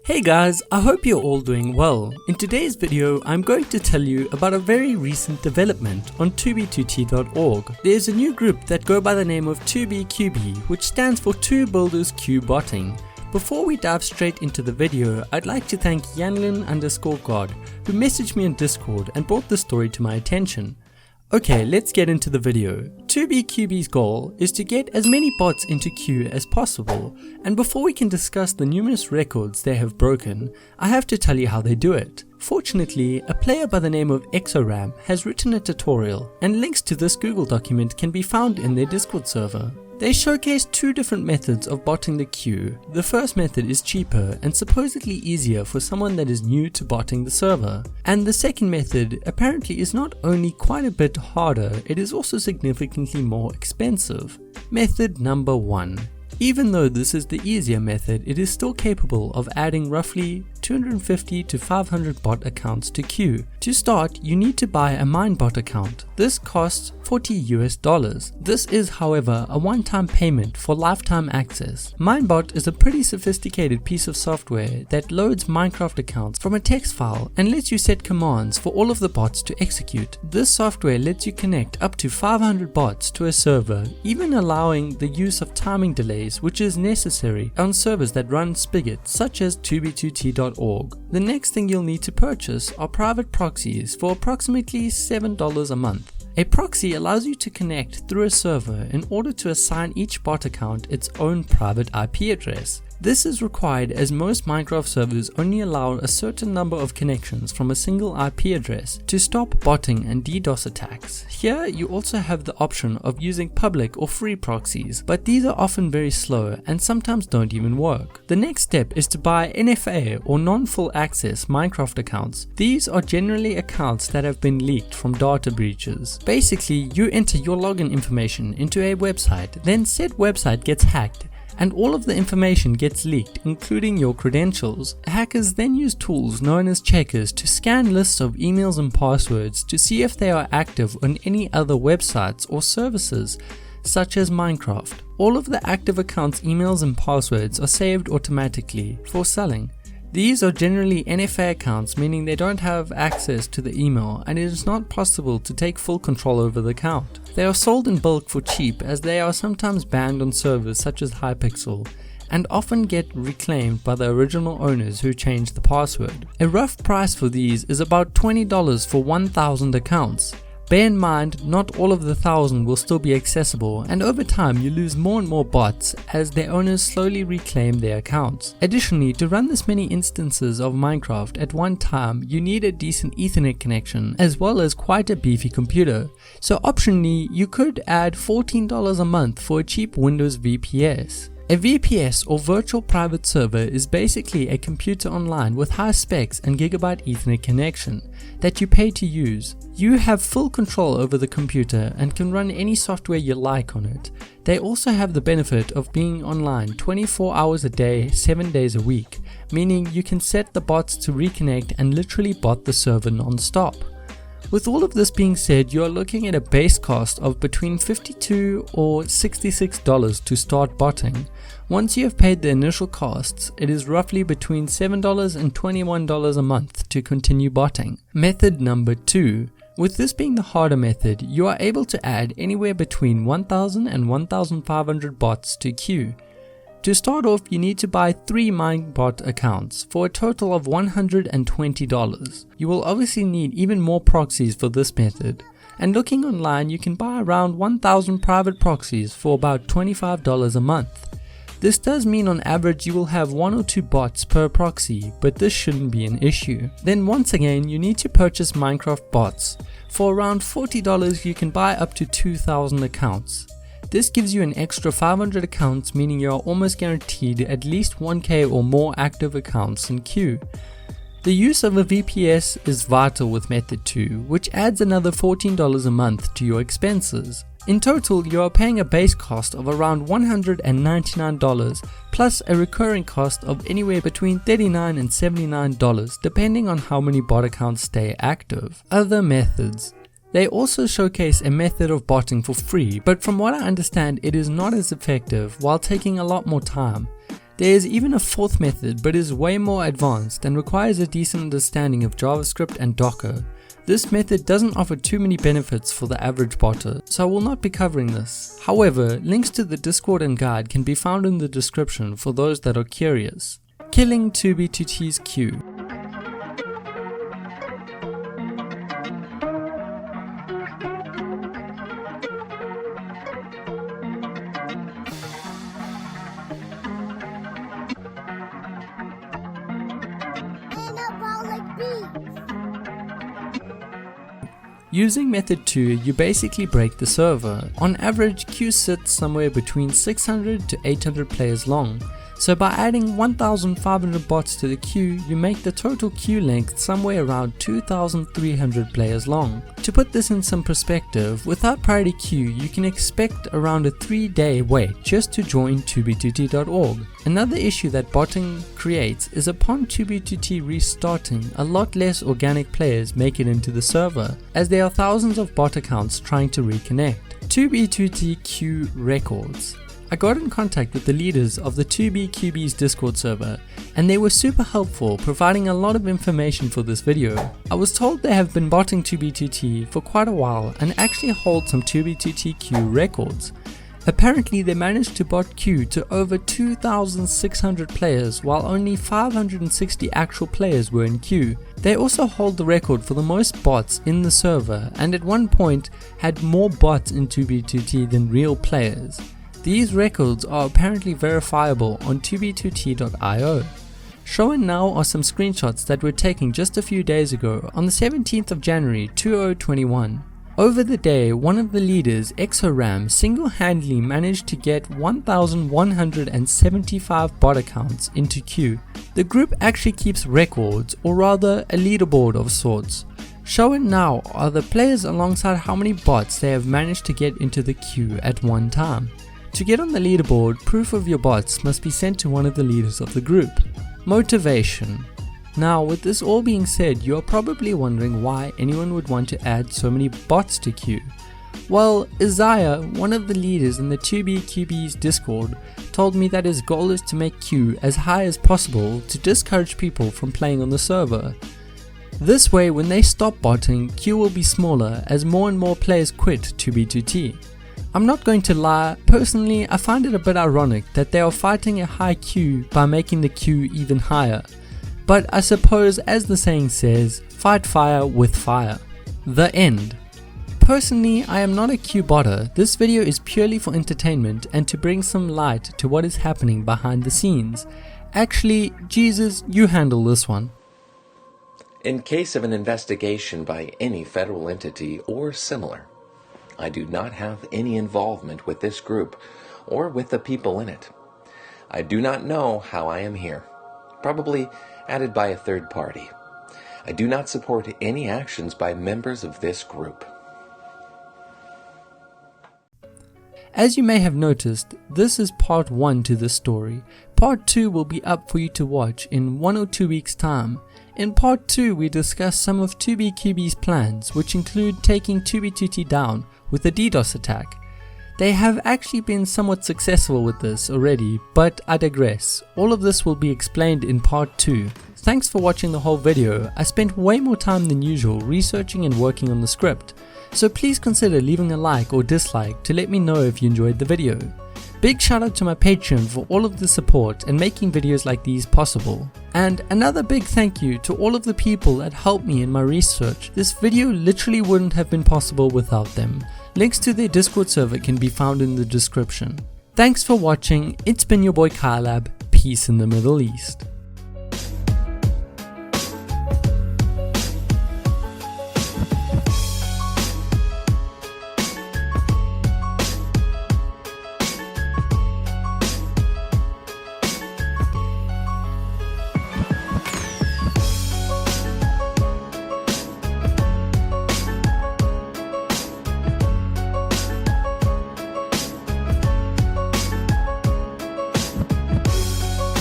Hey guys, I hope you're all doing well. In today's video, I'm going to tell you about a very recent development on 2B2T.org. There's a new group that go by the name of 2B2B, which stands for 2 Builders Q Botting. Before we dive straight into the video, I'd like to thank Yanlin_God, who messaged me on Discord and brought this story to my attention. Okay, let's get into the video. 2B2B's goal is to get as many bots into Q as possible, and before we can discuss the numerous records they have broken, I have to tell you how they do it. Fortunately, a player by the name of Exoram has written a tutorial, and links to this Google document can be found in their Discord server. They showcase two different methods of botting the queue. The first method is cheaper and supposedly easier for someone that is new to botting the server. And the second method apparently is not only quite a bit harder, it is also significantly more expensive. Method number 1. Even though this is the easier method, it is still capable of adding roughly 250 to 500 bot accounts to queue. To start, you need to buy a Minebot account. This costs $40 US. This is, however, a one-time payment for lifetime access. Minebot is a pretty sophisticated piece of software that loads Minecraft accounts from a text file and lets you set commands for all of the bots to execute. This software lets you connect up to 500 bots to a server, even allowing the use of timing delays, which is necessary on servers that run spigots such as 2B2T.org. The next thing you'll need to purchase are private proxies for approximately $7 a month. A proxy allows you to connect through a server in order to assign each bot account its own private IP address. This is required as most Minecraft servers only allow a certain number of connections from a single IP address to stop botting and DDoS attacks. Here you also have the option of using public or free proxies, but these are often very slow and sometimes don't even work. The next step is to buy NFA or non-full access Minecraft accounts. These are generally accounts that have been leaked from data breaches. Basically, you enter your login information into a website, then said website gets hacked, and all of the information gets leaked, including your credentials. Hackers then use tools known as checkers to scan lists of emails and passwords to see if they are active on any other websites or services, such as Minecraft. All of the active accounts' emails and passwords are saved automatically for selling. These are generally NFA accounts, meaning they don't have access to the email and it is not possible to take full control over the account. They are sold in bulk for cheap, as they are sometimes banned on servers such as Hypixel and often get reclaimed by the original owners who changed the password. A rough price for these is about $20 for 1,000 accounts. Bear in mind, not all of the 1,000 will still be accessible, and over time you lose more and more bots as their owners slowly reclaim their accounts. Additionally, to run this many instances of Minecraft at one time, you need a decent Ethernet connection as well as quite a beefy computer. So optionally, you could add $14 a month for a cheap Windows VPS. A VPS or virtual private server is basically a computer online with high specs and gigabit Ethernet connection that you pay to use. You have full control over the computer and can run any software you like on it. They also have the benefit of being online 24 hours a day, 7 days a week, meaning you can set the bots to reconnect and literally bot the server non-stop. With all of this being said, you are looking at a base cost of between $52 or $66 to start botting. Once you have paid the initial costs, it is roughly between $7 and $21 a month to continue botting. Method number 2. With this being the harder method, you are able to add anywhere between 1,000 and 1,500 bots to queue. To start off, you need to buy 3 Minebot accounts for a total of $120. You will obviously need even more proxies for this method, and looking online you can buy around 1,000 private proxies for about $25 a month. This does mean on average you will have 1 or 2 bots per proxy, but this shouldn't be an issue. Then once again you need to purchase Minecraft bots. For around $40 you can buy up to 2,000 accounts. This gives you an extra 500 accounts, meaning you are almost guaranteed at least 1k or more active accounts in queue. The use of a VPS is vital with method 2, which adds another $14 a month to your expenses. In total, you are paying a base cost of around $199 plus a recurring cost of anywhere between $39 and $79 depending on how many bot accounts stay active. Other methods. They also showcase a method of botting for free, but from what I understand it is not as effective while taking a lot more time. There is even a fourth method, but is way more advanced and requires a decent understanding of JavaScript and Docker. This method doesn't offer too many benefits for the average botter, so I will not be covering this. However, links to the Discord and guide can be found in the description for those that are curious. Killing 2B2T's queue. Using method 2, you basically break the server. On average, queue sits somewhere between 600 to 800 players long. So by adding 1,500 bots to the queue, you make the total queue length somewhere around 2,300 players long. To put this in some perspective, without priority queue, you can expect around a 3-day wait just to join 2B2T.org. Another issue that botting creates is upon 2B2T restarting, a lot less organic players make it into the server, as there are thousands of bot accounts trying to reconnect. 2B2T queue records. I got in contact with the leaders of the 2B2T's Discord server, and they were super helpful, providing a lot of information for this video. I was told they have been botting 2B2T for quite a while and actually hold some 2B2T queue records. Apparently they managed to bot queue to over 2,600 players while only 560 actual players were in queue. They also hold the record for the most bots in the server, and at one point had more bots in 2B2T than real players. These records are apparently verifiable on 2B2T.io. Shown now are some screenshots that were taken just a few days ago on the 17th of January 2021. Over the day, one of the leaders, Exoram, single-handedly managed to get 1,175 bot accounts into queue. The group actually keeps records, or rather a leaderboard of sorts. Shown now are the players alongside how many bots they have managed to get into the queue at one time. To get on the leaderboard, proof of your bots must be sent to one of the leaders of the group. Motivation. Now, with this all being said, you are probably wondering why anyone would want to add so many bots to queue. Well, Isaiah, one of the leaders in the 2B2T's Discord, told me that his goal is to make queue as high as possible to discourage people from playing on the server. This way, when they stop botting, queue will be smaller as more and more players quit 2B2T. I'm not going to lie, personally I find it a bit ironic that they are fighting a high queue by making the queue even higher. But I suppose, as the saying says, fight fire with fire. The end. Personally, I am not a queue botter. This video is purely for entertainment and to bring some light to what is happening behind the scenes. Actually, Jesus, you handle this one. In case of an investigation by any federal entity or similar, I do not have any involvement with this group or with the people in it. I do not know how I am here. Probably added by a third party. I do not support any actions by members of this group. As you may have noticed, this is part 1 to this story. Part 2 will be up for you to watch in 1 or 2 weeks' time. In part 2 we discuss some of 2B2T's plans, which include taking 2B2T down with a DDoS attack. They have actually been somewhat successful with this already, but I digress. All of this will be explained in part 2. Thanks for watching the whole video. I spent way more time than usual researching and working on the script, so please consider leaving a like or dislike to let me know if you enjoyed the video. Big shout out to my Patreon for all of the support and making videos like these possible. And another big thank you to all of the people that helped me in my research. This video literally wouldn't have been possible without them. Links to their Discord server can be found in the description. Thanks for watching. It's been your boy Kylab. Peace in the Middle East.